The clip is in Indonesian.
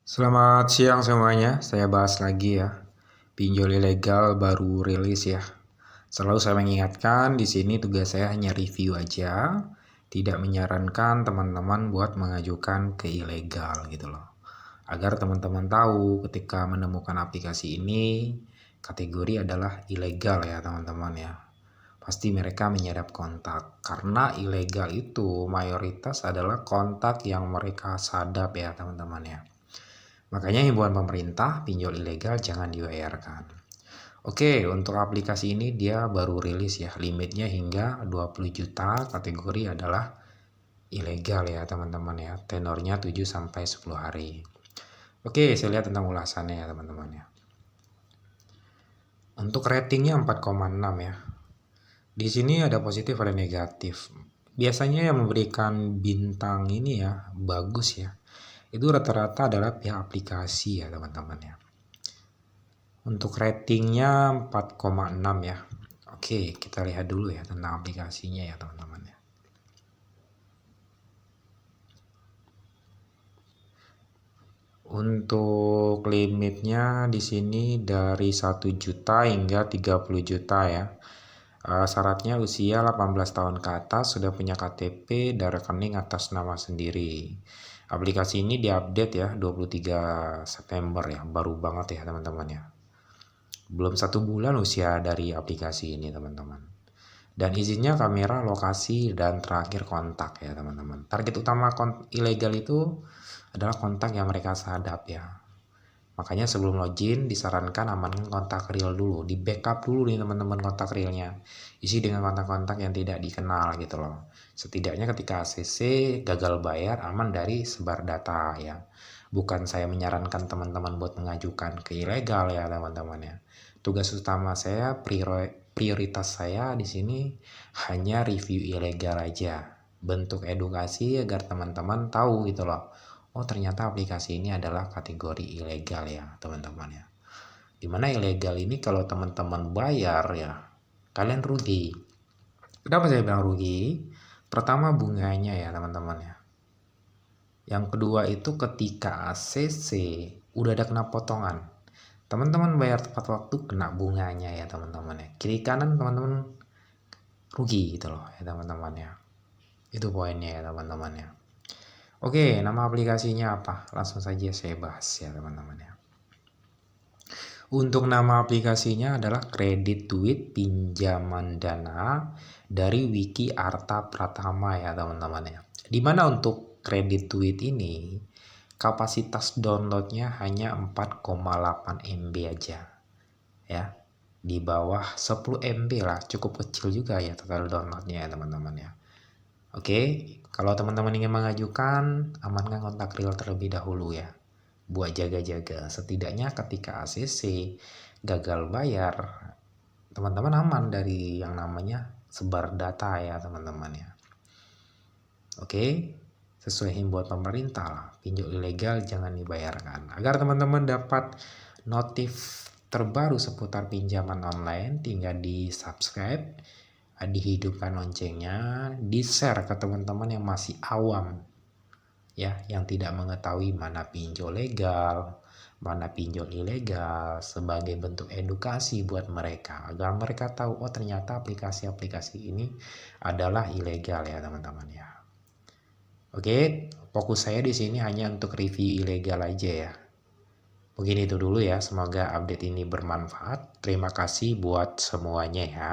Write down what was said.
Selamat siang semuanya, saya bahas lagi ya. Pinjol ilegal baru rilis ya. Selalu saya mengingatkan di sini tugas saya hanya review aja, tidak menyarankan teman-teman buat mengajukan ke ilegal gitu loh. Agar teman-teman tahu ketika menemukan aplikasi ini, kategori adalah ilegal ya teman-teman ya. Pasti mereka menyerap kontak, karena ilegal itu mayoritas adalah kontak yang mereka sadap ya teman-teman ya. Makanya himbauan pemerintah, pinjol ilegal jangan dibayarkan. Oke, untuk aplikasi ini dia baru rilis ya, limitnya hingga 20 juta, kategori adalah ilegal ya teman-teman ya. Tenornya 7 sampai 10 hari. Oke, saya lihat tentang ulasannya ya teman-teman ya. Untuk ratingnya 4,6 ya. Di sini ada positif ada negatif. Biasanya yang memberikan bintang ini ya bagus ya. Itu rata-rata adalah pihak aplikasi ya teman-teman ya. Untuk ratingnya 4,6 ya. Oke, kita lihat dulu ya tentang aplikasinya ya teman-teman ya. Untuk limitnya di sini dari 1 juta hingga 30 juta ya. Syaratnya usia 18 tahun ke atas, sudah punya KTP dan rekening atas nama sendiri. Aplikasi ini diupdate ya 23 September ya, baru banget ya teman-teman ya. Belum 1 bulan usia dari aplikasi ini teman-teman. Dan izinnya kamera, lokasi, dan terakhir kontak ya teman-teman. Target utama ilegal itu adalah kontak yang mereka sadap ya. Makanya sebelum login disarankan amankan kontak real dulu, di backup dulu nih teman-teman kontak realnya. Isi dengan kontak-kontak yang tidak dikenal gitu loh. Setidaknya ketika ACC gagal bayar aman dari sebar data ya. Bukan saya menyarankan teman-teman buat mengajukan ke ilegal ya teman-teman ya. Tugas utama saya, prioritas saya di sini hanya review ilegal aja. Bentuk edukasi agar teman-teman tahu gitu loh. Oh ternyata aplikasi ini adalah kategori ilegal ya teman-teman ya. Dimana ilegal ini kalau teman-teman bayar ya kalian rugi. Kenapa saya bilang rugi? Pertama bunganya ya teman-teman ya. Yang kedua itu ketika ACC udah ada kena potongan. Teman-teman bayar tepat waktu kena bunganya ya teman-teman ya. Kiri kanan teman-teman rugi gitu loh ya teman-teman ya. Itu poinnya ya teman-teman ya. Oke, nama aplikasinya apa? Langsung saja saya bahas ya teman-teman ya. Untuk nama aplikasinya adalah Kredit Duit Pinjaman Dana dari Wiki Arta Pratama ya teman-teman ya. Dimana untuk kredit duit ini kapasitas downloadnya hanya 4,8 MB aja ya. Di bawah 10 MB lah, cukup kecil juga ya total downloadnya ya teman-teman ya. Oke, kalau teman-teman ingin mengajukan, amankan kontak real terlebih dahulu ya. Buat jaga-jaga, setidaknya ketika ACC gagal bayar, teman-teman aman dari yang namanya sebar data ya teman-teman ya. Oke, sesuai himbauan pemerintah lah, pinjol ilegal jangan dibayarkan. Agar teman-teman dapat notif terbaru seputar pinjaman online, tinggal di subscribe, dihidupkan loncengnya, di share ke teman-teman yang masih awam ya, yang tidak mengetahui mana pinjol legal, mana pinjol ilegal, sebagai bentuk edukasi buat mereka agar mereka tahu oh ternyata aplikasi-aplikasi ini adalah ilegal ya teman-teman ya. Oke, fokus saya di sini hanya untuk review ilegal aja ya. Mungkin itu dulu ya, semoga update ini bermanfaat. Terima kasih buat semuanya ya.